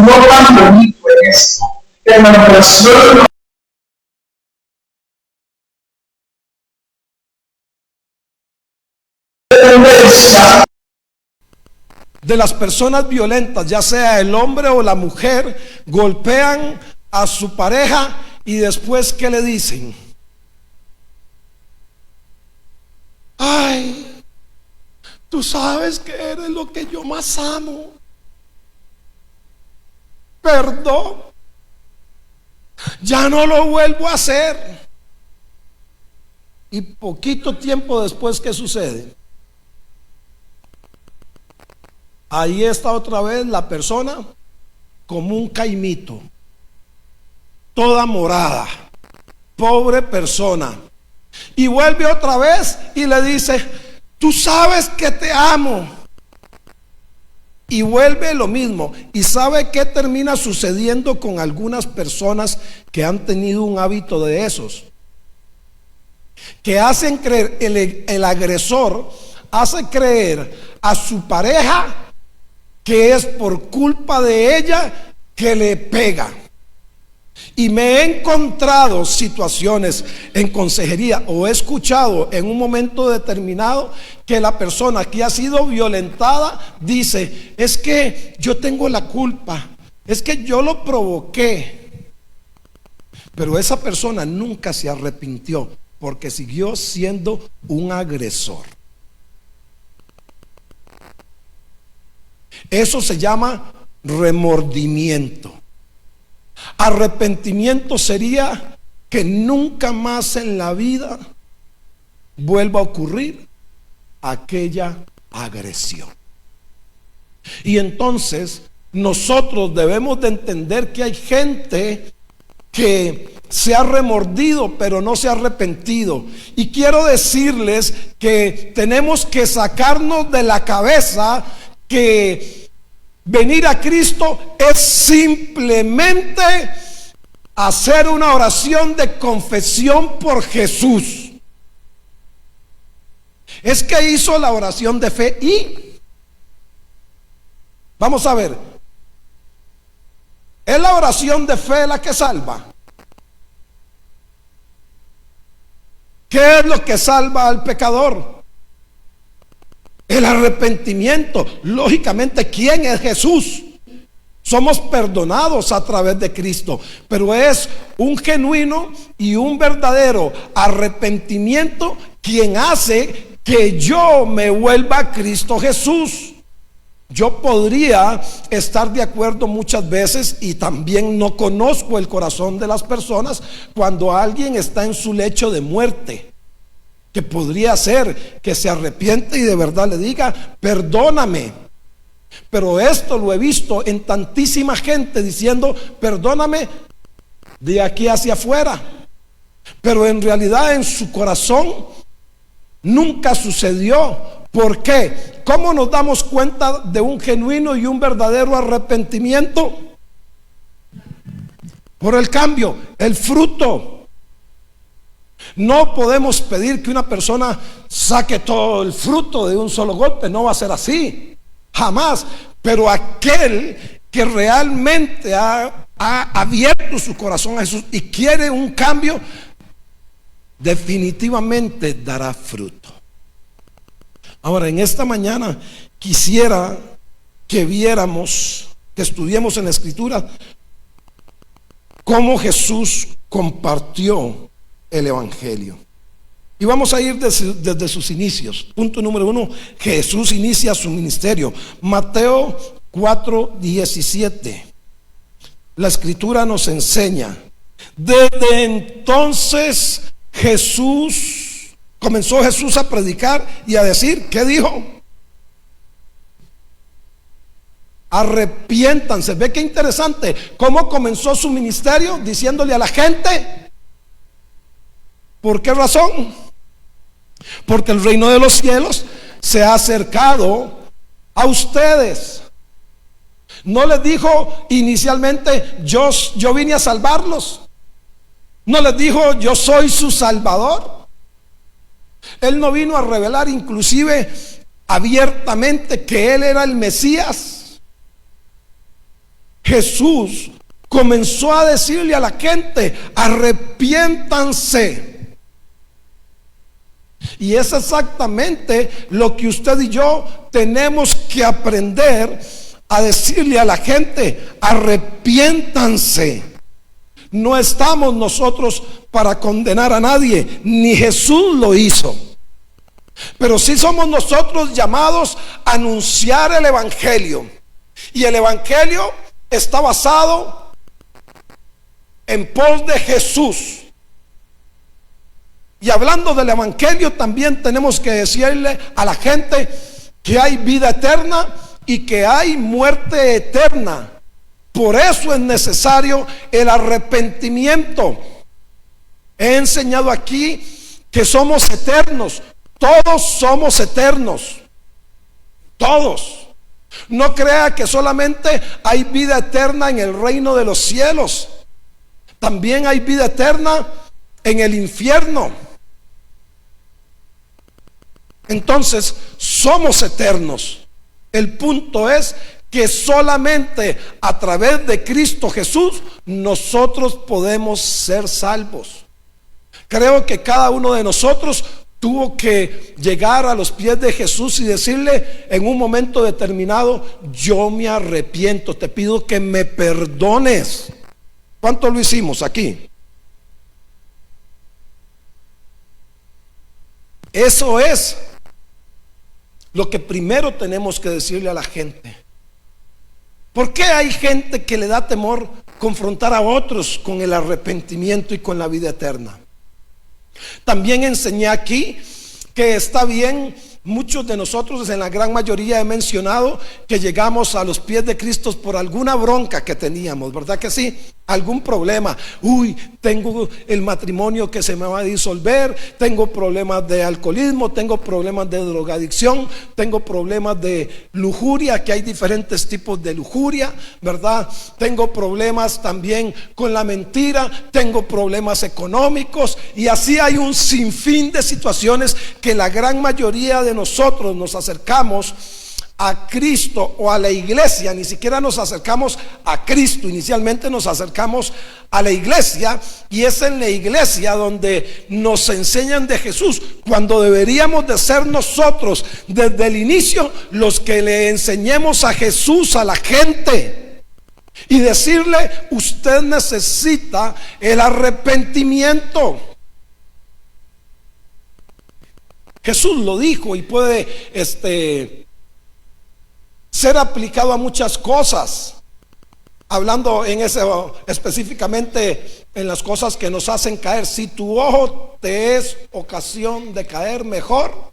no tan bonito en esto, que la relación de las personas violentas, ya sea el hombre o la mujer, golpean a su pareja y después ¿qué le dicen? Ay, tú sabes que eres lo que yo más amo. Perdón, ya no lo vuelvo a hacer. Y poquito tiempo después, ¿qué sucede? Ahí está otra vez la persona como un caimito, toda morada, pobre persona. Y vuelve otra vez y le dice, tú sabes que te amo. Y vuelve lo mismo. ¿Y sabe qué termina sucediendo con algunas personas que han tenido un hábito de esos? Que hacen creer, el agresor hace creer a su pareja que es por culpa de ella que le pega. Y me he encontrado situaciones en consejería o he escuchado en un momento determinado que la persona que ha sido violentada dice, es que yo tengo la culpa, es que yo lo provoqué. Pero esa persona nunca se arrepintió porque siguió siendo un agresor. Eso se llama remordimiento. Arrepentimiento sería que nunca más en la vida vuelva a ocurrir aquella agresión. Y entonces nosotros debemos de entender que hay gente que se ha remordido pero no se ha arrepentido. Y quiero decirles que tenemos que sacarnos de la cabeza que venir a Cristo es simplemente hacer una oración de confesión por Jesús. Es que hizo la oración de fe y vamos a ver, ¿es la oración de fe la que salva? ¿Qué es lo que salva al pecador? El arrepentimiento. Lógicamente, ¿quién es Jesús? Somos perdonados a través de Cristo, pero es un genuino y un verdadero arrepentimiento quien hace que yo me vuelva a Cristo Jesús. Yo podría estar de acuerdo muchas veces y también no conozco el corazón de las personas cuando alguien está en su lecho de muerte, que podría ser que se arrepiente y de verdad le diga, perdóname. Pero esto lo he visto en tantísima gente diciendo, perdóname de aquí hacia afuera. Pero en realidad en su corazón nunca sucedió. ¿Por qué? ¿Cómo nos damos cuenta de un genuino y un verdadero arrepentimiento? Por el cambio, el fruto. No podemos pedir que una persona saque todo el fruto de un solo golpe, no va a ser así, jamás. Pero aquel que realmente ha abierto su corazón a Jesús y quiere un cambio, definitivamente dará fruto. Ahora, en esta mañana quisiera que viéramos, que estudiemos en la Escritura cómo Jesús compartió el Evangelio. Y vamos a ir desde sus inicios. Punto número 1, Jesús inicia su ministerio. Mateo 4:17. La Escritura nos enseña, desde entonces comenzó Jesús a predicar y a decir, ¿qué dijo? Arrepiéntanse. Ve qué interesante cómo comenzó su ministerio diciéndole a la gente. ¿Por qué razón? Porque el reino de los cielos se ha acercado a ustedes. No les dijo inicialmente, yo vine a salvarlos. No les dijo, yo soy su salvador. Él no vino a revelar inclusive abiertamente que él era el Mesías. Jesús comenzó a decirle a la gente: arrepiéntanse. Y es exactamente lo que usted y yo tenemos que aprender a decirle a la gente: arrepiéntanse. No estamos nosotros para condenar a nadie, ni Jesús lo hizo. Pero sí somos nosotros llamados a anunciar el Evangelio. Y el Evangelio está basado en pos de Jesús. Y hablando del Evangelio, también tenemos que decirle a la gente que hay vida eterna y que hay muerte eterna. Por eso es necesario el arrepentimiento. He enseñado aquí que somos eternos. Todos somos eternos. Todos. No crea que solamente hay vida eterna en el reino de los cielos. También hay vida eterna en el infierno. Entonces, somos eternos. El punto es que solamente a través de Cristo Jesús nosotros podemos ser salvos. Creo que cada uno de nosotros tuvo que llegar a los pies de Jesús y decirle en un momento determinado: yo me arrepiento, te pido que me perdones. ¿Cuánto lo hicimos aquí? Eso es lo que primero tenemos que decirle a la gente. ¿Por qué hay gente que le da temor confrontar a otros con el arrepentimiento y con la vida eterna? También enseñé aquí que está bien. Muchos de nosotros, en la gran mayoría, he mencionado que llegamos a los pies de Cristo por alguna bronca que teníamos, ¿verdad que sí? Algún problema. Uy, tengo el matrimonio que se me va a disolver, tengo problemas de alcoholismo, tengo problemas de drogadicción, tengo problemas de lujuria, que hay diferentes tipos de lujuria, ¿verdad? Tengo problemas también con la mentira, tengo problemas económicos, y así hay un sinfín de situaciones que la gran mayoría de nosotros nos acercamos a Cristo o a la iglesia. Ni siquiera nos acercamos a Cristo, inicialmente nos acercamos a la iglesia, y es en la iglesia donde nos enseñan de Jesús, cuando deberíamos de ser nosotros desde el inicio los que le enseñemos a Jesús a la gente y decirle: usted necesita el arrepentimiento. Jesús lo dijo y puede ser aplicado a muchas cosas. Hablando en eso específicamente en las cosas que nos hacen caer. Si tu ojo te es ocasión de caer, mejor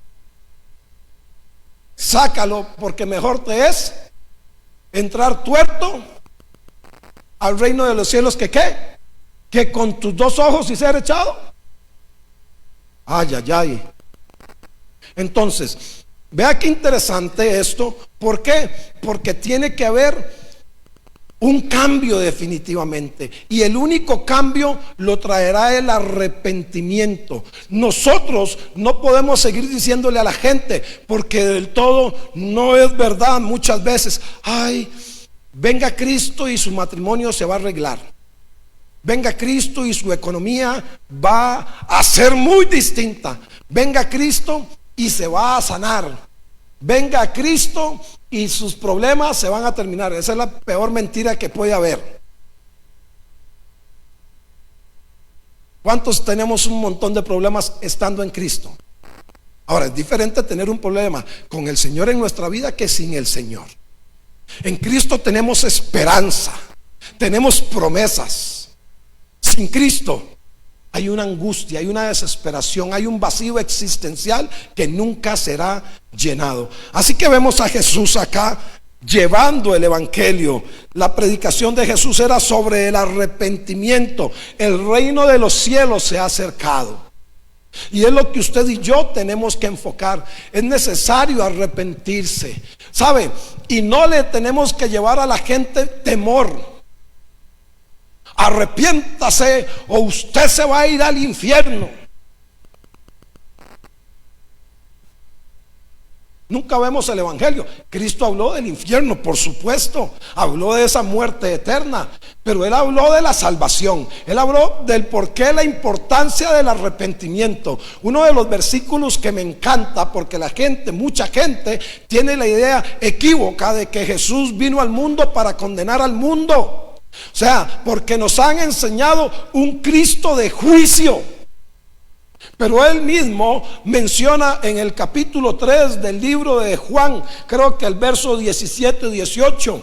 sácalo, porque mejor te es entrar tuerto al reino de los cielos que con tus dos ojos y ser echado. Ay, ay, ay. Entonces, vea qué interesante esto. ¿Por qué? Porque tiene que haber un cambio definitivamente, y el único cambio lo traerá el arrepentimiento. Nosotros no podemos seguir diciéndole a la gente, porque del todo no es verdad muchas veces: ay, venga Cristo y su matrimonio se va a arreglar, venga Cristo y su economía va a ser muy distinta, venga Cristo y se va a sanar, venga a Cristo y sus problemas se van a terminar. Esa es la peor mentira que puede haber. ¿Cuántos tenemos un montón de problemas estando en Cristo? Ahora, es diferente tener un problema con el Señor en nuestra vida que sin el Señor. En Cristo tenemos esperanza, tenemos promesas. Sin Cristo hay una angustia, hay una desesperación, hay un vacío existencial que nunca será llenado. Así que vemos a Jesús acá llevando el evangelio. La predicación de Jesús era sobre el arrepentimiento. El reino de los cielos se ha acercado, y es lo que usted y yo tenemos que enfocar. Es necesario arrepentirse, ¿sabe? Y no le tenemos que llevar a la gente temor. Arrepiéntase o usted se va a ir al infierno. Nunca vemos el evangelio. Cristo habló del infierno, por supuesto, habló de esa muerte eterna, pero él habló de la salvación. Él habló del por qué, la importancia del arrepentimiento. Uno de los versículos que me encanta, porque mucha gente tiene la idea equívoca de que Jesús vino al mundo para condenar al mundo. O sea, porque nos han enseñado un Cristo de juicio. Pero él mismo menciona en el capítulo 3 del libro de Juan, creo que el verso 17 y 18,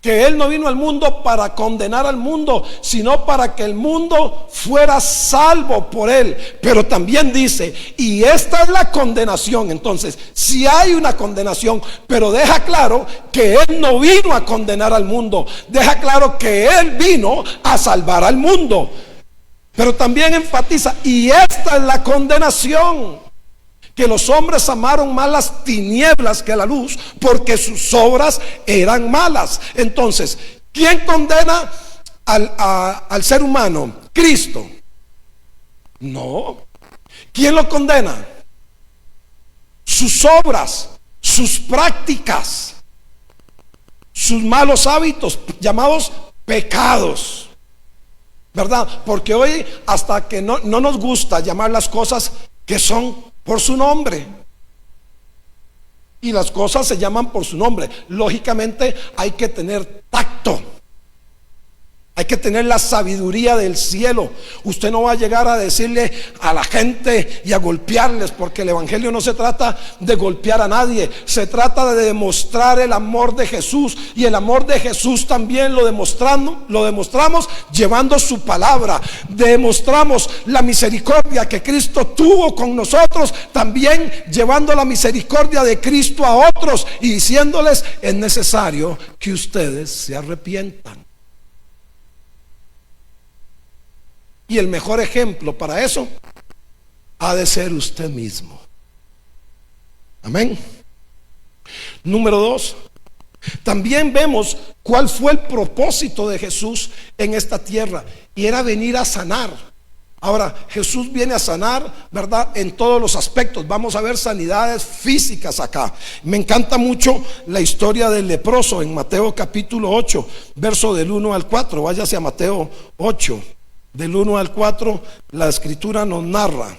que él no vino al mundo para condenar al mundo, sino para que el mundo fuera salvo por él. Pero también dice, y esta es la condenación. Entonces, si hay una condenación, pero deja claro que él no vino a condenar al mundo, deja claro que él vino a salvar al mundo. Pero también enfatiza, y esta es la condenación, que los hombres amaron más las tinieblas que la luz, porque sus obras eran malas. Entonces, ¿quién condena al ser humano? Cristo. No. ¿Quién lo condena? Sus obras, sus prácticas, sus malos hábitos, llamados pecados. ¿Verdad? Porque hoy hasta que no nos gusta llamar las cosas que son por su nombre. Y las cosas se llaman por su nombre. Lógicamente hay que tener tacto. Hay que tener la sabiduría del cielo. Usted no va a llegar a decirle a la gente y a golpearles, porque el evangelio no se trata de golpear a nadie. Se trata de demostrar el amor de Jesús. Y el amor de Jesús también lo demostramos llevando su palabra. Demostramos la misericordia que Cristo tuvo con nosotros, también llevando la misericordia de Cristo a otros y diciéndoles: es necesario que ustedes se arrepientan. Y el mejor ejemplo para eso ha de ser usted mismo. Amén. Número 2. También vemos cuál fue el propósito de Jesús en esta tierra, y era venir a sanar. Ahora, Jesús viene a sanar, ¿verdad? En todos los aspectos. Vamos a ver sanidades físicas acá. Me encanta mucho la historia del leproso en Mateo capítulo 8, verso del 1 al 4. Váyase a Mateo 8. Del 1 al 4, la escritura nos narra: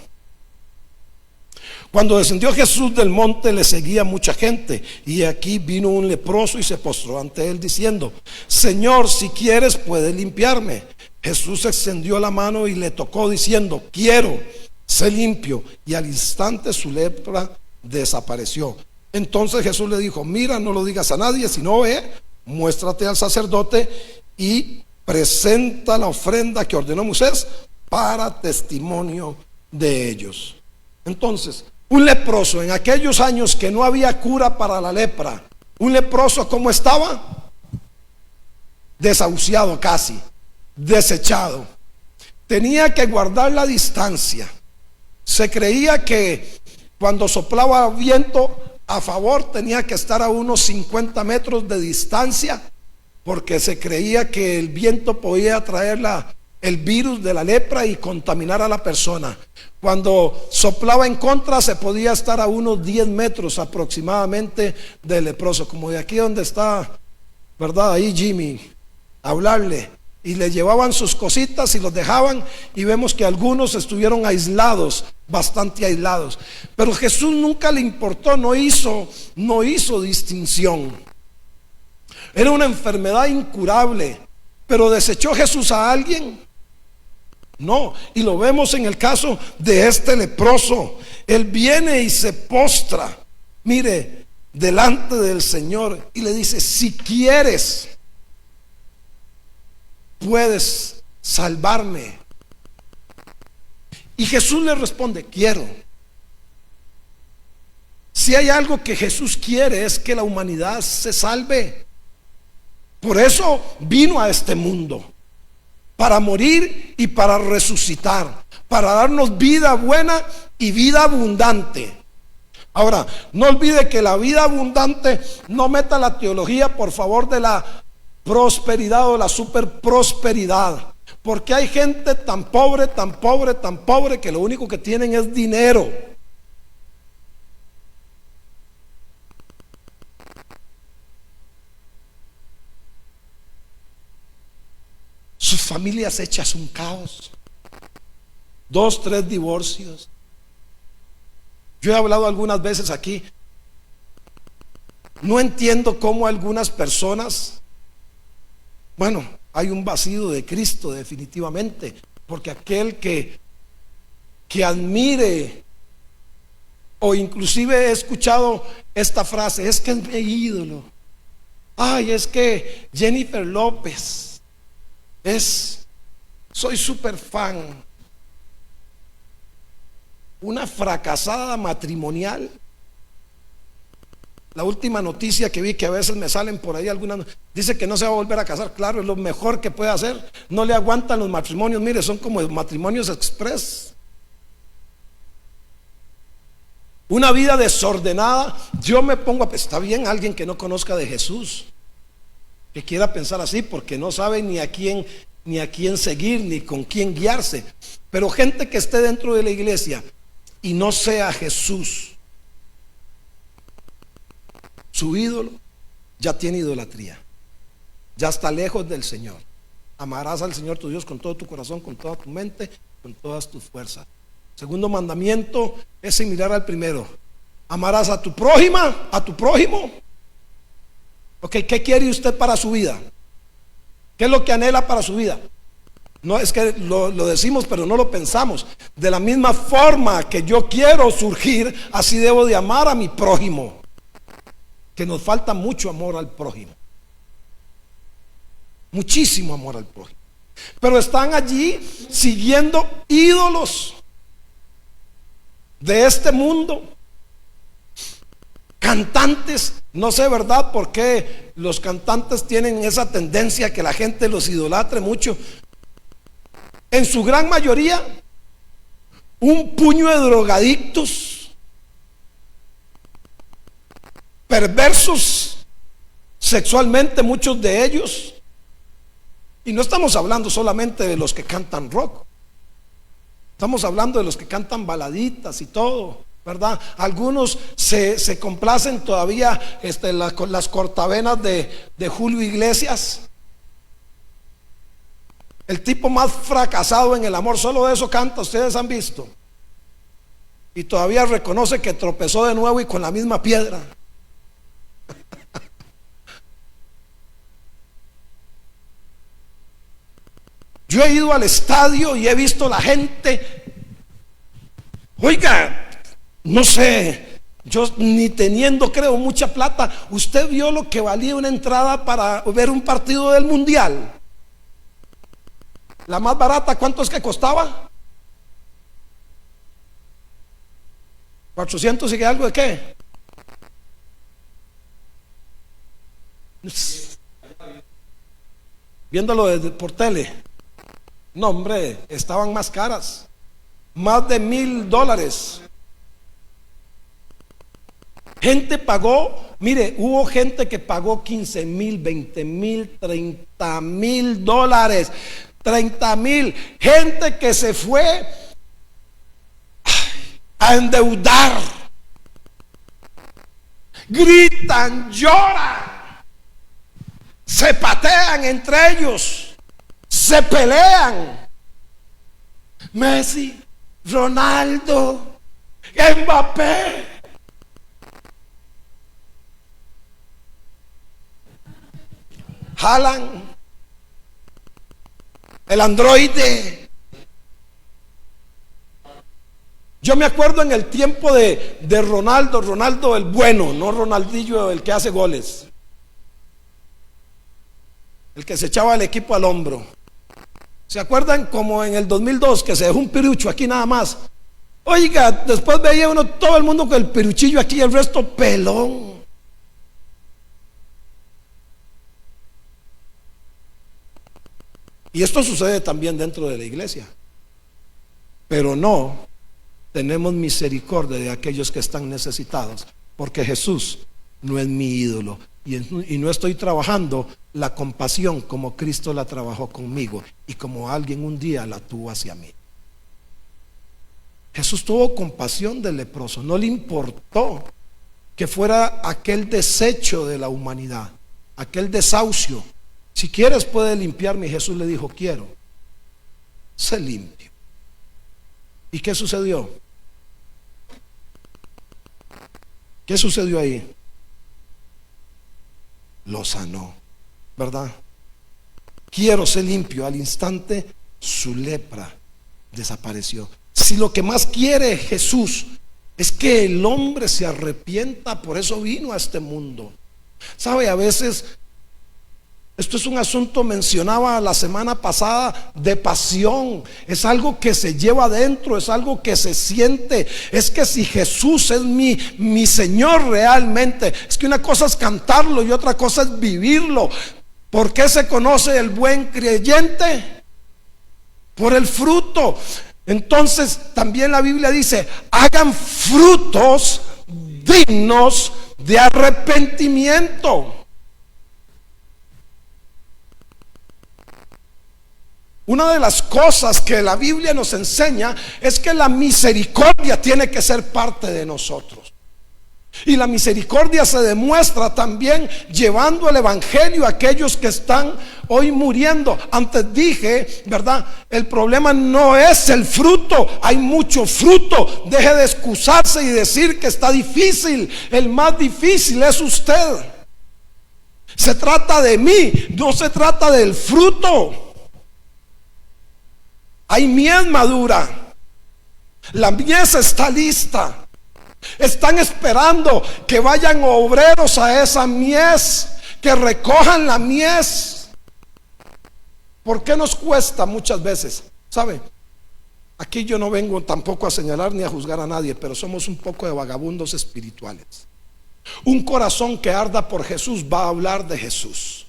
cuando descendió Jesús del monte, le seguía mucha gente, y aquí vino un leproso y se postró ante él diciendo: Señor, si quieres puedes limpiarme. Jesús extendió la mano y le tocó diciendo: quiero, sé limpio. Y al instante su lepra desapareció. Entonces Jesús le dijo: mira, no lo digas a nadie, sino ve, muéstrate al sacerdote y presenta la ofrenda que ordenó Moisés para testimonio de ellos. Entonces, un leproso en aquellos años que no había cura para la lepra, un leproso, ¿cómo estaba? Desahuciado casi, desechado. Tenía que guardar la distancia. Se creía que cuando soplaba viento a favor tenía que estar a unos 50 metros de distancia, porque se creía que el viento podía traer el virus de la lepra y contaminar a la persona. Cuando soplaba en contra se podía estar a unos 10 metros aproximadamente del leproso, como de aquí donde está, ¿verdad? Ahí Jimmy, hablarle, y le llevaban sus cositas y los dejaban, y vemos que algunos estuvieron aislados, bastante aislados. Pero Jesús nunca le importó, no hizo distinción. Era una enfermedad incurable, pero ¿desechó Jesús a alguien? No, y lo vemos en el caso de este leproso. Él viene y se postra, mire, delante del Señor y le dice: si quieres, puedes salvarme. Y Jesús le responde: quiero. Si hay algo que Jesús quiere, es que la humanidad se salve. Por eso vino a este mundo, para morir y para resucitar, para darnos vida buena y vida abundante. Ahora, no olvide que la vida abundante no meta la teología, por favor, de la prosperidad o la superprosperidad, porque hay gente tan pobre, tan pobre, tan pobre, que lo único que tienen es dinero. sus familias hechas un caos, 2, 3 divorcios. Yo he hablado algunas veces aquí, no entiendo cómo algunas personas, bueno, hay un vacío de Cristo definitivamente, porque aquel que admire, o inclusive he escuchado esta frase, es que es mi ídolo, ay, es que Jennifer López soy súper fan. Una fracasada matrimonial. La última noticia que vi, que a veces me salen por ahí algunas, dice que no se va a volver a casar. Claro, es lo mejor que puede hacer. No le aguantan los matrimonios, mire, son como matrimonios express. Una vida desordenada. Yo me pongo a, está bien alguien que no conozca de Jesús, que quiera pensar así, porque no sabe ni a quién seguir, ni con quién guiarse. Pero gente que esté dentro de la iglesia y no sea Jesús su ídolo, ya tiene idolatría, ya está lejos del Señor. Amarás al Señor tu Dios con todo tu corazón, con toda tu mente, con todas tus fuerzas. Segundo mandamiento es similar al primero. Amarás a tu prójimo. Ok, ¿qué quiere usted para su vida? ¿Qué es lo que anhela para su vida? No es que lo decimos, pero no lo pensamos. De la misma forma que yo quiero surgir, así debo de amar a mi prójimo. Que nos falta mucho amor al prójimo, muchísimo amor al prójimo. Pero están allí siguiendo ídolos de este mundo. Cantantes, no sé, ¿verdad?, por qué los cantantes tienen esa tendencia que la gente los idolatre mucho. En su gran mayoría, un puño de drogadictos, perversos sexualmente, muchos de ellos. Y no estamos hablando solamente de los que cantan rock, estamos hablando de los que cantan baladitas y todo, ¿verdad? Algunos se complacen todavía con las cortavenas de Julio Iglesias. El tipo más fracasado en el amor, solo de eso canta, ustedes han visto. Y todavía reconoce que tropezó de nuevo y con la misma piedra. Yo he ido al estadio y he visto la gente, oiga, no sé, yo ni teniendo, creo, mucha plata, usted vio lo que valía una entrada para ver un partido del mundial. La más barata, ¿cuánto es que costaba? 400 y que algo de qué. Viéndolo por tele. No, hombre, estaban más caras, más de $1,000. Gente pagó, mire, hubo gente que pagó 15,000, 20,000, $30,000, 30,000. Gente que se fue a endeudar, gritan, lloran, se patean entre ellos, se pelean. Messi, Ronaldo, Mbappé. Jalan el androide. Yo me acuerdo en el tiempo de Ronaldo el bueno, no Ronaldinho el que hace goles, el que se echaba el equipo al hombro. ¿Se acuerdan como en el 2002 que se dejó un pirucho aquí nada más? Oiga, después veía uno todo el mundo con el piruchillo aquí y el resto pelón. Y esto sucede también dentro de la iglesia. Pero no tenemos misericordia de aquellos que están necesitados, porque Jesús no es mi ídolo. Y no estoy trabajando la compasión como Cristo la trabajó conmigo y como alguien un día la tuvo hacia mí. Jesús tuvo compasión del leproso, no le importó que fuera aquel desecho de la humanidad, aquel desahucio, si quieres puedes limpiarme. Y Jesús le dijo, quiero, sé limpio. ¿Y qué sucedió? ¿Qué sucedió ahí? Lo sanó, ¿verdad? Quiero ser limpio. Al instante su lepra desapareció. Si lo que más quiere Jesús es que el hombre se arrepienta, por eso vino a este mundo. ¿Sabe? A veces esto es un asunto, mencionaba la semana pasada, de pasión. Es algo que se lleva adentro, es algo que se siente. Es que si Jesús es mi Señor realmente, es que una cosa es cantarlo y otra cosa es vivirlo. ¿Por qué se conoce el buen creyente? Por el fruto. Entonces también la Biblia dice, hagan frutos dignos de arrepentimiento. Una de las cosas que la Biblia nos enseña es que la misericordia tiene que ser parte de nosotros. Y la misericordia se demuestra también llevando el evangelio a aquellos que están hoy muriendo. Antes dije, ¿verdad? El problema no es el fruto, hay mucho fruto. Deje de excusarse y decir que está difícil. El más difícil es usted. Se trata de mí, no se trata del fruto. Hay mies madura, la mies está lista. Están esperando que vayan obreros a esa mies, que recojan la mies. ¿Por qué nos cuesta muchas veces? ¿Sabe? Aquí yo no vengo tampoco a señalar ni a juzgar a nadie, pero somos un poco de vagabundos espirituales. Un corazón que arda por Jesús va a hablar de Jesús,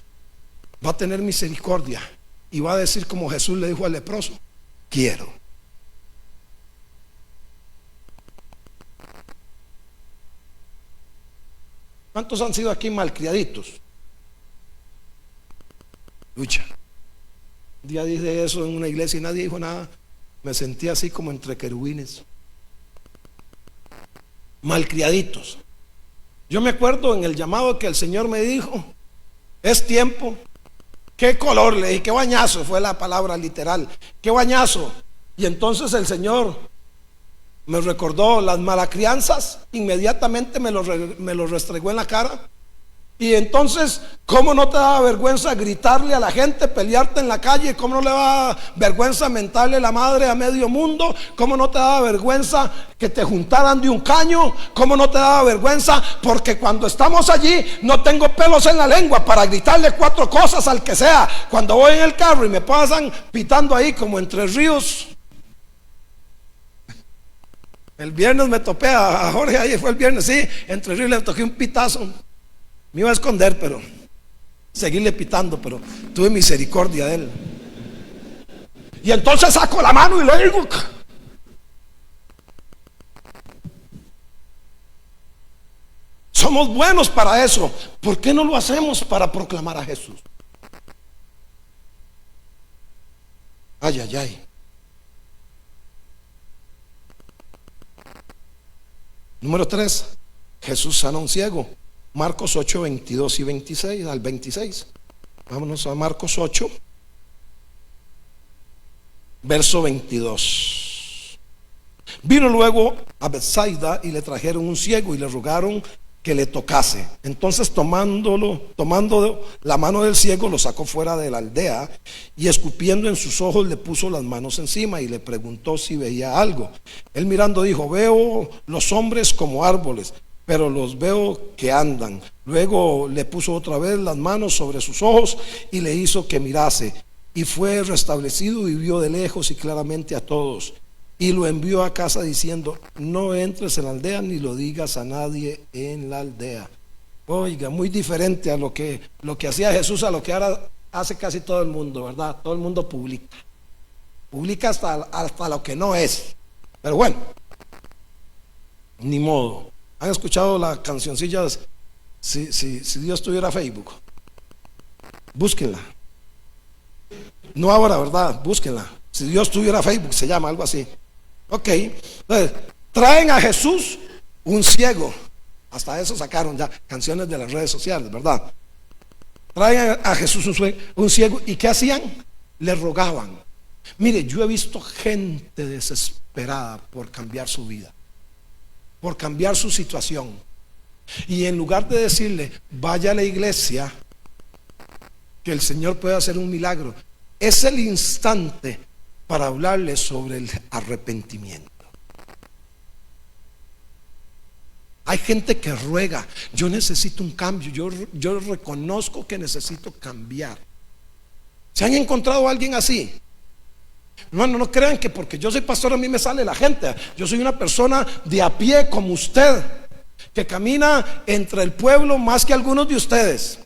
va a tener misericordia y va a decir como Jesús le dijo al leproso, quiero. ¿Cuántos han sido aquí malcriaditos? Lucha. Un día dije eso en una iglesia y nadie dijo nada. Me sentí así como entre querubines. Malcriaditos. Yo me acuerdo en el llamado que el Señor me dijo, es tiempo. ¿Qué color? Le dije, qué bañazo, fue la palabra literal. Qué bañazo. Y entonces el Señor me recordó las malacrianzas, inmediatamente me lo restregó en la cara. Y entonces, ¿cómo no te da vergüenza gritarle a la gente, pelearte en la calle? ¿Cómo no le da vergüenza mentarle la madre a medio mundo? ¿Cómo no te da vergüenza que te juntaran de un caño? ¿Cómo no te da vergüenza? Porque cuando estamos allí no tengo pelos en la lengua para gritarle 4 cosas al que sea. Cuando voy en el carro y me pasan pitando ahí como Entre Ríos. El viernes me topé a Jorge, ahí fue el viernes, sí, Entre Ríos le toqué un pitazo. Me iba a esconder, pero seguirle pitando, pero tuve misericordia de él. Y entonces saco la mano y le digo, somos buenos para eso. ¿Por qué no lo hacemos para proclamar a Jesús? Ay, ay, ay. Número 3, Jesús sana a un ciego. Marcos 8, 22 y 26 al 26. Vámonos a Marcos 8, verso 22. Vino luego a Bethsaida y le trajeron un ciego y le rogaron que le tocase. Entonces tomando la mano del ciego, lo sacó fuera de la aldea y escupiendo en sus ojos le puso las manos encima y le preguntó si veía algo. Él mirando dijo, veo los hombres como árboles, pero los veo que andan. Luego le puso otra vez las manos sobre sus ojos y le hizo que mirase, y fue restablecido y vio de lejos y claramente a todos, y lo envió a casa diciendo, no entres en la aldea ni lo digas a nadie en la aldea. Oiga, muy diferente a lo que hacía Jesús, a lo que ahora hace casi todo el mundo, ¿verdad? Todo el mundo publica hasta lo que no es. Pero bueno, ni modo. ¿Han escuchado la cancioncilla si Dios tuviera Facebook? Búsquenla. No ahora, ¿verdad? Búsquenla. Si Dios tuviera Facebook, se llama algo así. Ok. Entonces, traen a Jesús un ciego. Hasta eso sacaron ya canciones de las redes sociales, ¿verdad? Traen a Jesús un ciego. ¿Y qué hacían? Le rogaban. Mire, yo he visto gente desesperada por cambiar su vida, por cambiar su situación. Y en lugar de decirle, vaya a la iglesia, que el Señor puede hacer un milagro, es el instante para hablarle sobre el arrepentimiento. Hay gente que ruega, yo necesito un cambio, yo reconozco que necesito cambiar. ¿Se han encontrado a alguien así? Hermano, no crean que porque yo soy pastor a mí me sale la gente. Yo soy una persona de a pie como usted, que camina entre el pueblo más que algunos de ustedes.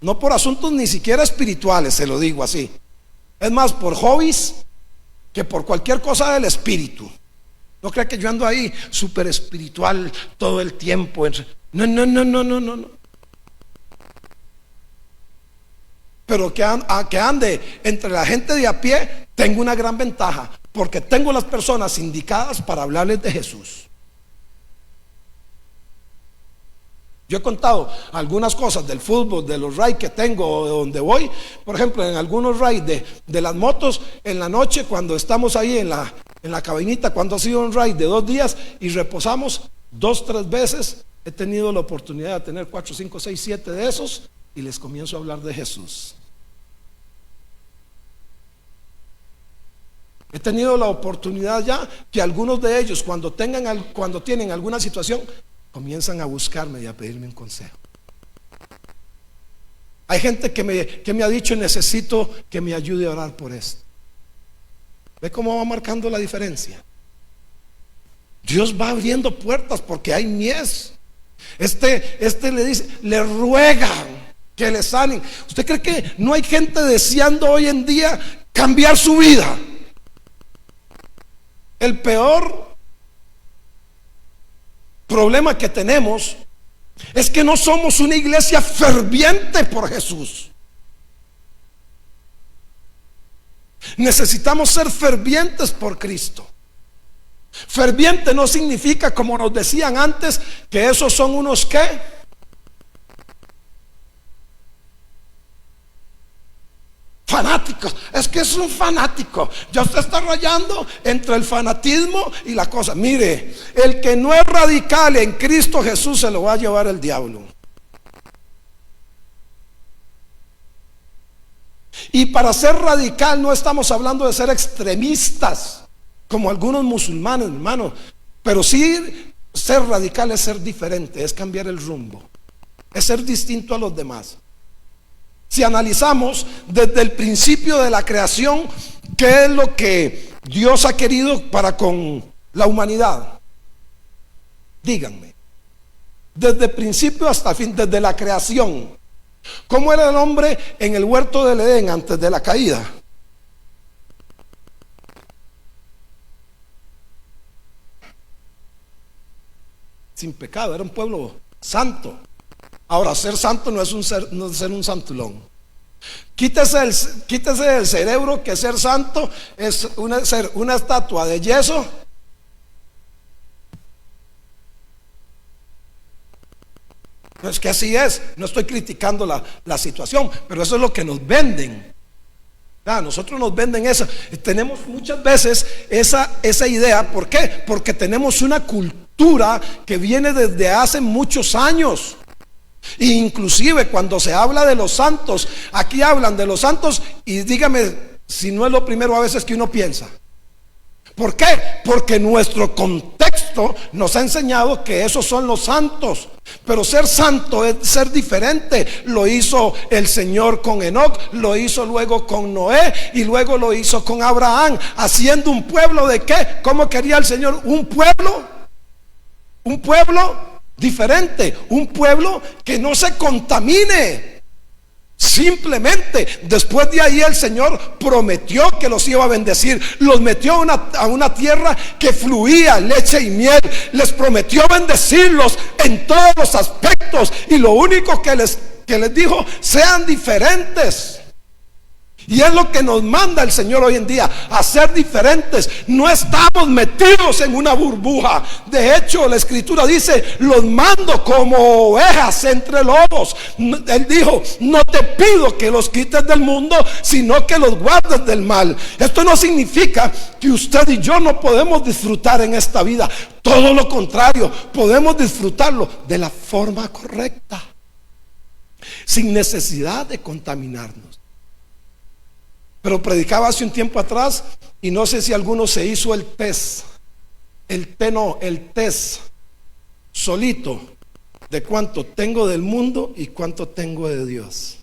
No por asuntos ni siquiera espirituales, se lo digo así. Es más por hobbies que por cualquier cosa del espíritu. No crea que yo ando ahí súper espiritual todo el tiempo. No. Pero que ande entre la gente de a pie, tengo una gran ventaja, porque tengo las personas indicadas para hablarles de Jesús. Yo he contado algunas cosas del fútbol, de los rides que tengo, de donde voy. Por ejemplo, en algunos rides de las motos, en la noche cuando estamos ahí en la cabinita, cuando ha sido un ride de 2 días y reposamos 2, 3 veces, he tenido la oportunidad de tener 4, 5, 6, 7 de esos y les comienzo a hablar de Jesús. He tenido la oportunidad ya que algunos de ellos cuando tienen alguna situación comienzan a buscarme y a pedirme un consejo. Hay gente que me ha dicho, necesito que me ayude a orar por esto. ¿Ve cómo va marcando la diferencia? Dios va abriendo puertas porque hay mies. Le dice, le ruegan que le sanen. ¿Usted cree que no hay gente deseando hoy en día cambiar su vida? El peor problema que tenemos es que no somos una iglesia ferviente por Jesús. Necesitamos ser fervientes por Cristo. Ferviente no significa, como nos decían antes, que esos son unos ¿qué? Fanáticos. Es que es un fanático. Ya usted está rayando entre el fanatismo y la cosa. Mire, el que no es radical en Cristo Jesús se lo va a llevar el diablo. Y para ser radical no estamos hablando de ser extremistas como algunos musulmanes, hermano. Pero sí, ser radical es ser diferente, es cambiar el rumbo, es ser distinto a los demás. Si analizamos desde el principio de la creación, ¿qué es lo que Dios ha querido para con la humanidad? Díganme, desde el principio hasta el fin, desde la creación, ¿cómo era el hombre en el huerto del Edén antes de la caída? Sin pecado, era un pueblo santo. Ahora, ser santo no es ser un santulón. Quítese del cerebro que ser santo es ser una estatua de yeso. No es que así es, no estoy criticando la situación, pero eso es lo que nos venden. Nosotros nos venden eso. Tenemos muchas veces esa idea. ¿Por qué? Porque tenemos una cultura que viene desde hace muchos años. E inclusive cuando se habla de los santos, aquí hablan de los santos y dígame si no es lo primero a veces que uno piensa. ¿Por qué? Porque nuestro contexto nos ha enseñado que esos son los santos. Pero ser santo es ser diferente. Lo hizo el Señor con Enoc, lo hizo luego con Noé y luego lo hizo con Abraham, haciendo un pueblo de ¿qué? ¿Cómo quería el Señor? Un pueblo diferente, un pueblo que no se contamine. Simplemente después de ahí el Señor prometió que los iba a bendecir. Los metió a una tierra que fluía leche y miel. Les prometió bendecirlos en todos los aspectos. Y lo único que les dijo, sean diferentes. Y es lo que nos manda el Señor hoy en día, a ser diferentes. No estamos metidos en una burbuja. De hecho, la Escritura dice: los mando como ovejas entre lobos. Él dijo: no te pido que los quites del mundo, sino que los guardes del mal. Esto no significa que usted y yo no podemos disfrutar en esta vida. Todo lo contrario, podemos disfrutarlo de la forma correcta, sin necesidad de contaminarnos. Pero predicaba hace un tiempo atrás, y no sé si alguno se hizo el test solito, de cuánto tengo del mundo y cuánto tengo de Dios.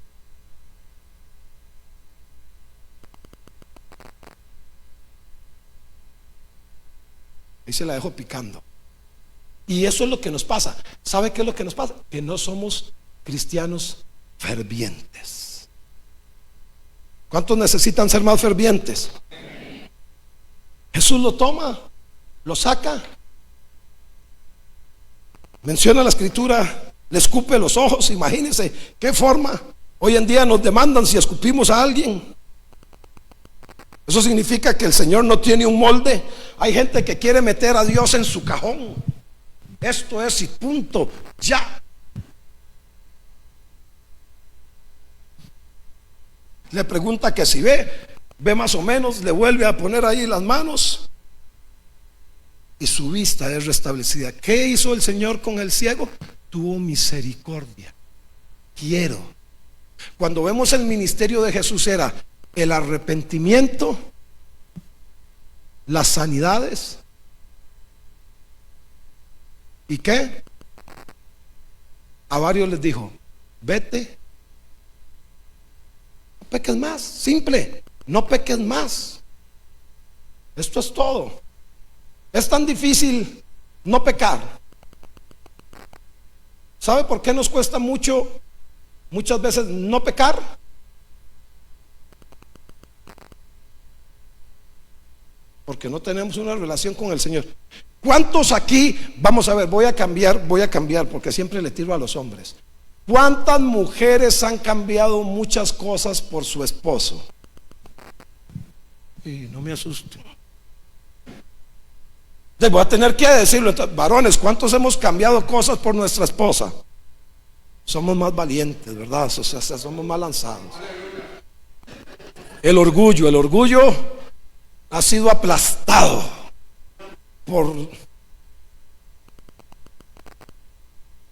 Ahí se la dejo picando. Y eso es lo que nos pasa. ¿Sabe qué es lo que nos pasa? Que no somos cristianos fervientes. ¿Cuántos necesitan ser más fervientes? Jesús lo toma, lo saca, menciona la Escritura, le escupe los ojos. Imagínense qué forma. Hoy en día nos demandan si escupimos a alguien. Eso significa que el Señor no tiene un molde. Hay gente que quiere meter a Dios en su cajón. Esto es y punto, ya. Le pregunta que si ve más o menos, le vuelve a poner ahí las manos y su vista es restablecida. ¿Qué hizo el Señor con el ciego? Tuvo misericordia. Quiero. Cuando vemos el ministerio de Jesús, era el arrepentimiento, las sanidades, ¿y qué? A varios les dijo: vete, no peques más. Simple, no peques más. Esto es todo. Es tan difícil no pecar. ¿Sabe por qué nos cuesta muchas veces no pecar? Porque no tenemos una relación con el Señor. ¿Cuántos aquí, vamos a ver, voy a cambiar, porque siempre le tiro a los hombres? ¿Cuántas mujeres han cambiado muchas cosas por su esposo? Y no me asusten. Voy a tener que decirlo. Varones, ¿cuántos hemos cambiado cosas por nuestra esposa? Somos más valientes, ¿verdad? O sea, somos más lanzados. El orgullo ha sido aplastado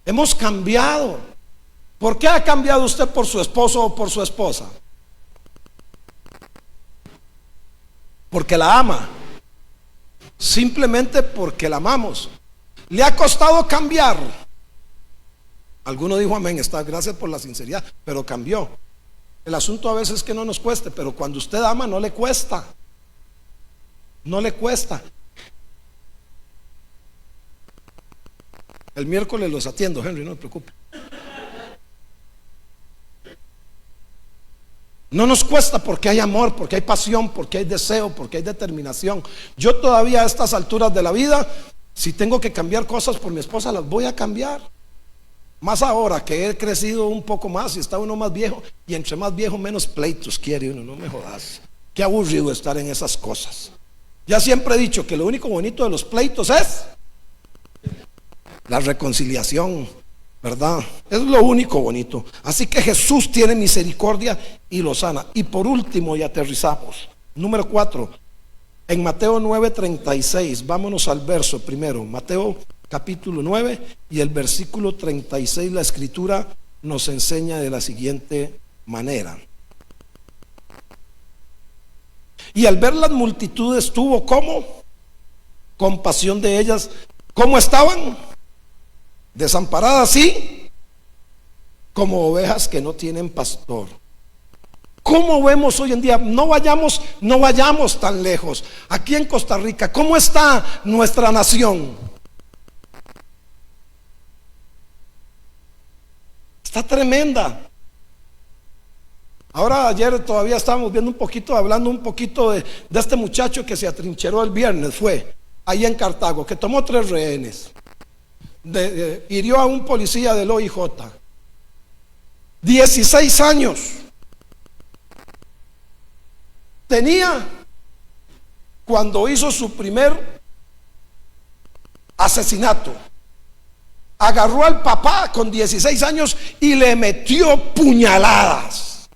hemos cambiado. ¿Por qué ha cambiado usted por su esposo o por su esposa? Porque la ama. Simplemente porque la amamos. ¿Le ha costado cambiar? Alguno dijo amén, gracias por la sinceridad, pero cambió. El asunto a veces es que no nos cueste, pero cuando usted ama no le cuesta. No le cuesta. El miércoles los atiendo, Henry, no me preocupe. No nos cuesta porque hay amor, porque hay pasión, porque hay deseo, porque hay determinación. Yo todavía a estas alturas de la vida, si tengo que cambiar cosas por mi esposa, las voy a cambiar. Más ahora que he crecido un poco más y está uno más viejo, y entre más viejo menos pleitos quiere uno. No me jodas. Qué aburrido estar en esas cosas. Ya siempre he dicho que lo único bonito de los pleitos es la reconciliación, ¿verdad? Es lo único bonito. Así que Jesús tiene misericordia y lo sana. Y por último, y aterrizamos, número 4, en Mateo 9:36. Vámonos al verso primero. Mateo capítulo 9 y el versículo 36. La Escritura nos enseña de la siguiente manera: y al ver las multitudes tuvo ¿cómo? Compasión de ellas. ¿Cómo estaban? Desamparadas, sí, como ovejas que no tienen pastor. ¿Cómo vemos hoy en día? No vayamos tan lejos. Aquí en Costa Rica, ¿cómo está nuestra nación? Está tremenda. Ahora, ayer todavía estábamos hablando un poquito de este muchacho que se atrincheró el viernes, fue ahí en Cartago, que tomó 3 rehenes. Hirió a un policía del OIJ. 16 años. tenía cuando hizo su primer asesinato. Agarró al papá con 16 años y le metió puñaladas.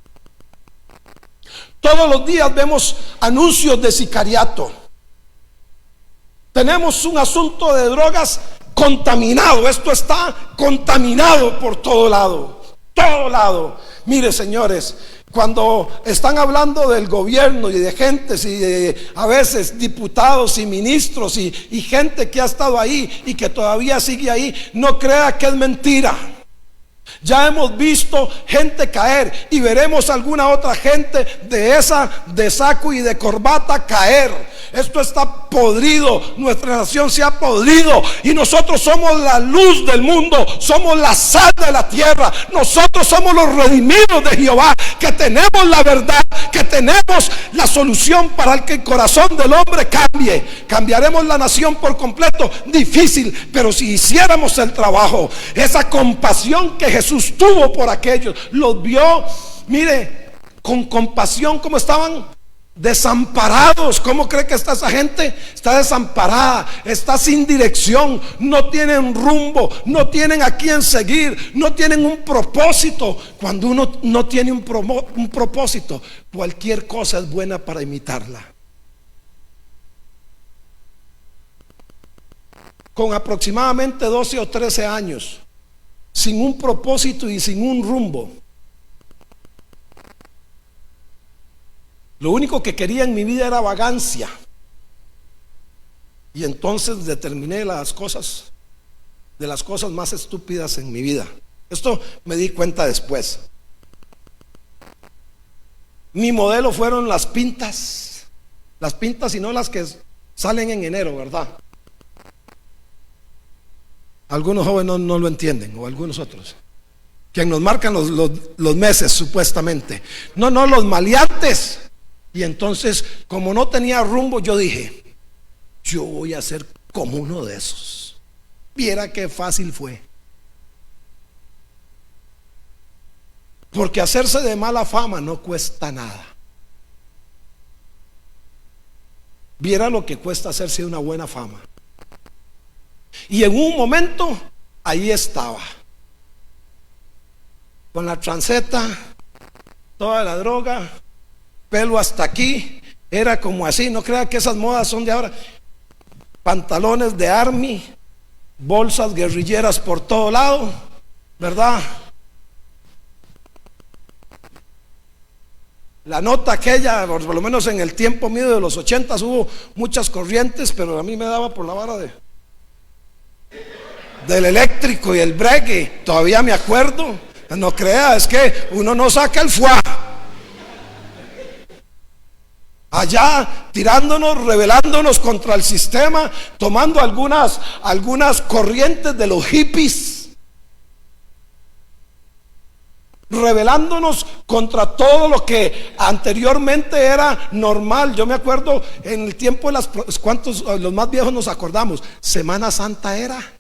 Todos los días vemos anuncios de sicariato. Tenemos un asunto de drogas contaminado. Esto está contaminado por todo lado. Todo lado. Mire, señores, cuando están hablando del gobierno y de gentes y de a veces diputados y ministros y gente que ha estado ahí y que todavía sigue ahí, no crea que es mentira. Ya hemos visto gente caer y veremos alguna otra gente de saco y de corbata caer. Esto está podrido, nuestra nación se ha podrido y nosotros somos la luz del mundo, somos la sal de la tierra, nosotros somos los redimidos de Jehová, que tenemos la verdad, que tenemos la solución para que el corazón del hombre cambie. Cambiaremos la nación por completo, difícil, pero si hiciéramos el trabajo, esa compasión que Jesús tuvo por aquellos, los vio, mire, con compasión, como estaban desamparados. ¿Cómo cree que está esa gente? Está desamparada, está sin dirección, no tienen rumbo, no tienen a quién seguir, no tienen un propósito. Cuando uno no tiene un propósito, cualquier cosa es buena para imitarla. Con aproximadamente 12 o 13 años, sin un propósito y sin un rumbo, lo único que quería en mi vida era vagancia. Y entonces determiné de las cosas más estúpidas en mi vida. Esto me di cuenta después. Mi modelo fueron las pintas y no las que salen en enero, ¿verdad? Algunos jóvenes no lo entienden, o algunos otros, que nos marcan los meses supuestamente. No, los maleantes. Y entonces, como no tenía rumbo, yo dije, yo voy a ser como uno de esos. Viera qué fácil fue. Porque hacerse de mala fama no cuesta nada. Viera lo que cuesta hacerse de una buena fama. Y en un momento, ahí estaba, con la transeta, toda la droga, pelo hasta aquí, era como así. No crea que esas modas son de ahora. Pantalones de army, bolsas guerrilleras por todo lado, ¿verdad? La nota aquella, por lo menos en el tiempo mío de los 80s, hubo muchas corrientes, pero a mí me daba por la vara del eléctrico y el breque. Todavía me acuerdo. No crea, es que uno no saca el fuá. Allá tirándonos, rebelándonos contra el sistema, tomando algunas corrientes de los hippies, rebelándonos contra todo lo que anteriormente era normal. Yo me acuerdo en el tiempo de los más viejos nos acordamos, Semana Santa era,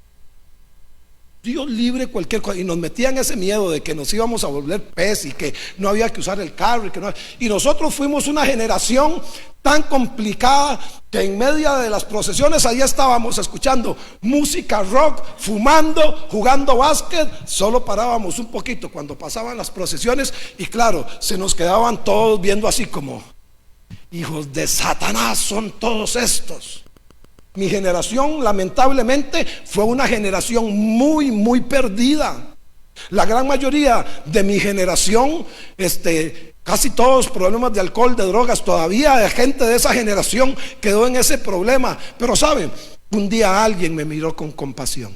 Dios libre, cualquier cosa, y nos metían ese miedo de que nos íbamos a volver pez y que no había que usar el carro y nosotros fuimos una generación tan complicada que en medio de las procesiones ahí estábamos escuchando música rock, fumando, jugando básquet. Solo parábamos un poquito cuando pasaban las procesiones y claro, se nos quedaban todos viendo así como hijos de Satanás son todos estos. Mi generación lamentablemente fue una generación muy perdida. La gran mayoría de mi generación, casi todos problemas de alcohol, de drogas. Todavía gente de esa generación quedó en ese problema. Pero saben, un día alguien me miró con compasión.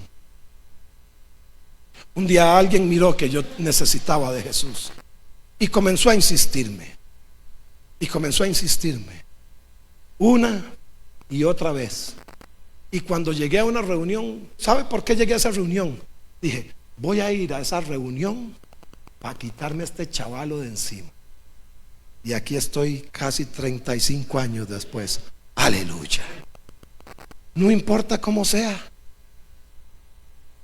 Un día alguien miró que yo necesitaba de Jesús y comenzó a insistirme. Una y otra vez. Y cuando llegué a una reunión, ¿sabe por qué llegué a esa reunión? Dije, voy a ir a esa reunión para quitarme a este chavalo de encima. Y aquí estoy casi 35 años después. Aleluya. No importa cómo sea.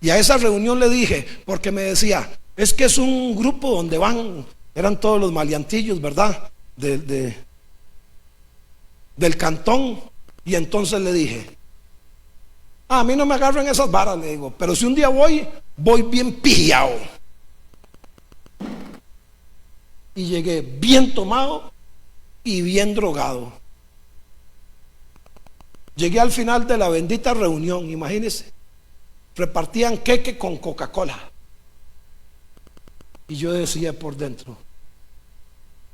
Y a esa reunión le dije, porque me decía, es que es un grupo donde eran todos los maleantillos, ¿verdad? del cantón. Y entonces le dije: a mí no me agarran esas varas, le digo, pero si un día voy bien pillado. Y llegué bien tomado y bien drogado. Llegué al final de la bendita reunión, imagínense, repartían queque con Coca-Cola. Y yo decía por dentro: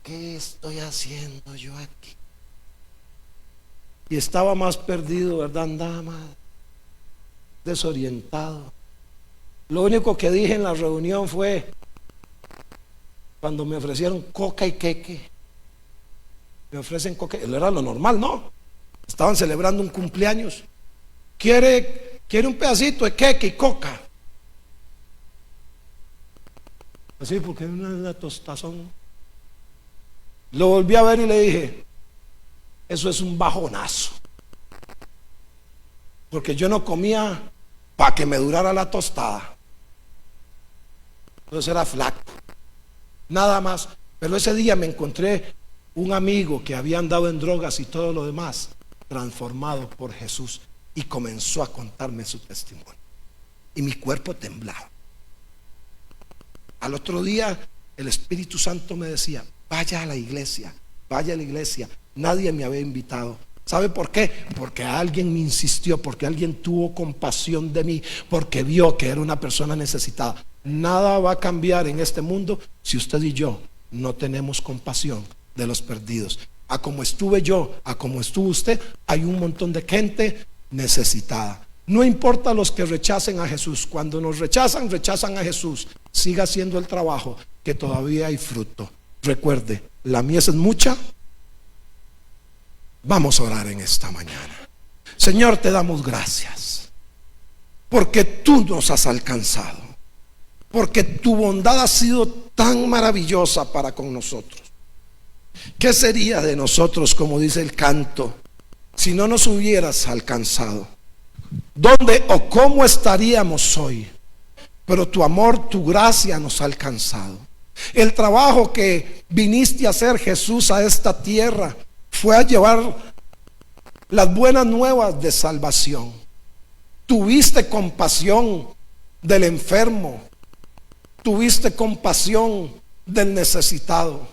¿qué estoy haciendo yo aquí? Y estaba más perdido, ¿verdad? Andaba más desorientado. Lo único que dije en la reunión fue, cuando me ofrecieron coca y queque, me ofrecen coca, era lo normal, ¿no? Estaban celebrando un cumpleaños. ¿Quiere un pedacito de queque y coca? Así, porque una tostazón. Lo volví a ver y le dije: eso es un bajonazo, porque yo no comía para que me durara la tostada. Entonces era flaco, nada más. Pero ese día me encontré un amigo que había andado en drogas y todo lo demás, transformado por Jesús, y comenzó a contarme su testimonio, y mi cuerpo temblaba. Al otro día el Espíritu Santo me decía: vaya a la iglesia, vaya a la iglesia. Nadie me había invitado. ¿Sabe por qué? Porque alguien me insistió, porque alguien tuvo compasión de mí, porque vio que era una persona necesitada. Nada va a cambiar en este mundo si usted y yo no tenemos compasión de los perdidos. A como estuve yo, a como estuvo usted, hay un montón de gente necesitada. No importa los que rechacen a Jesús. Cuando nos rechazan a Jesús. Siga haciendo el trabajo, que todavía hay fruto. Recuerde, la mies es mucha. Vamos a orar en esta mañana. Señor, te damos gracias, porque tú nos has alcanzado, porque tu bondad ha sido tan maravillosa para con nosotros. ¿Qué sería de nosotros, como dice el canto, si no nos hubieras alcanzado? ¿Dónde o cómo estaríamos hoy? Pero tu amor, tu gracia nos ha alcanzado. El trabajo que viniste a hacer, Jesús, a esta tierra fue a llevar las buenas nuevas de salvación. Tuviste compasión del enfermo, tuviste compasión del necesitado,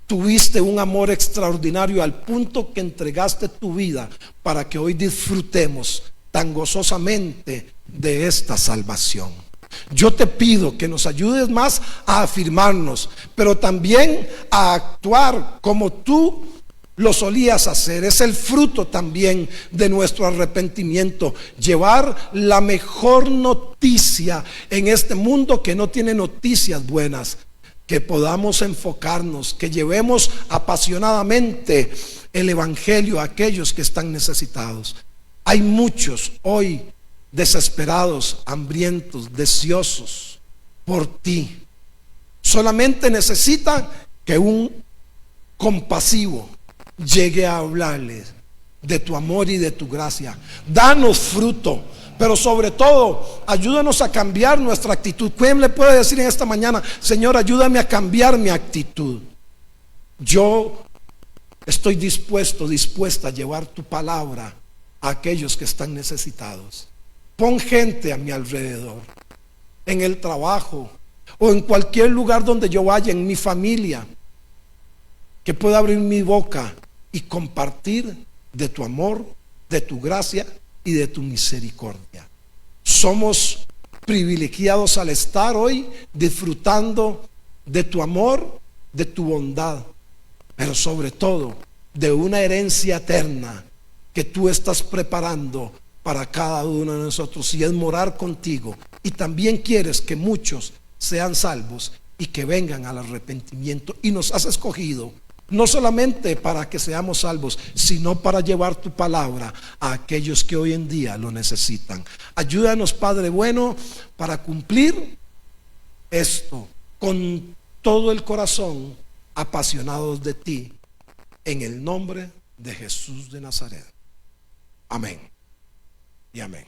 tuviste un amor extraordinario al punto que entregaste tu vida para que hoy disfrutemos tan gozosamente de esta salvación. Yo te pido que nos ayudes más a afirmarnos, pero también a actuar como tú lo solías hacer. Es el fruto también de nuestro arrepentimiento, llevar la mejor noticia en este mundo que no tiene noticias buenas. Que podamos enfocarnos, que llevemos apasionadamente el evangelio a aquellos que están necesitados. Hay muchos hoy desesperados, hambrientos, deseosos por ti. Solamente necesitan que un compasivo llegue a hablarles de tu amor y de tu gracia. Danos fruto, pero sobre todo ayúdanos a cambiar nuestra actitud. ¿Quién le puede decir en esta mañana: Señor, ayúdame a cambiar mi actitud? Yo estoy dispuesta a llevar tu palabra a aquellos que están necesitados. Pon gente a mi alrededor, en el trabajo o en cualquier lugar donde yo vaya, en mi familia, que pueda abrir mi boca y compartir de tu amor, de tu gracia y de tu misericordia. Somos privilegiados al estar hoy disfrutando de tu amor, de tu bondad, pero sobre todo de una herencia eterna que tú estás preparando para cada uno de nosotros, y es morar contigo. Y también quieres que muchos sean salvos y que vengan al arrepentimiento, y nos has escogido no solamente para que seamos salvos, sino para llevar tu palabra a aquellos que hoy en día lo necesitan. Ayúdanos, Padre bueno, para cumplir esto con todo el corazón, apasionados de ti, en el nombre de Jesús de Nazaret. Amén y amén.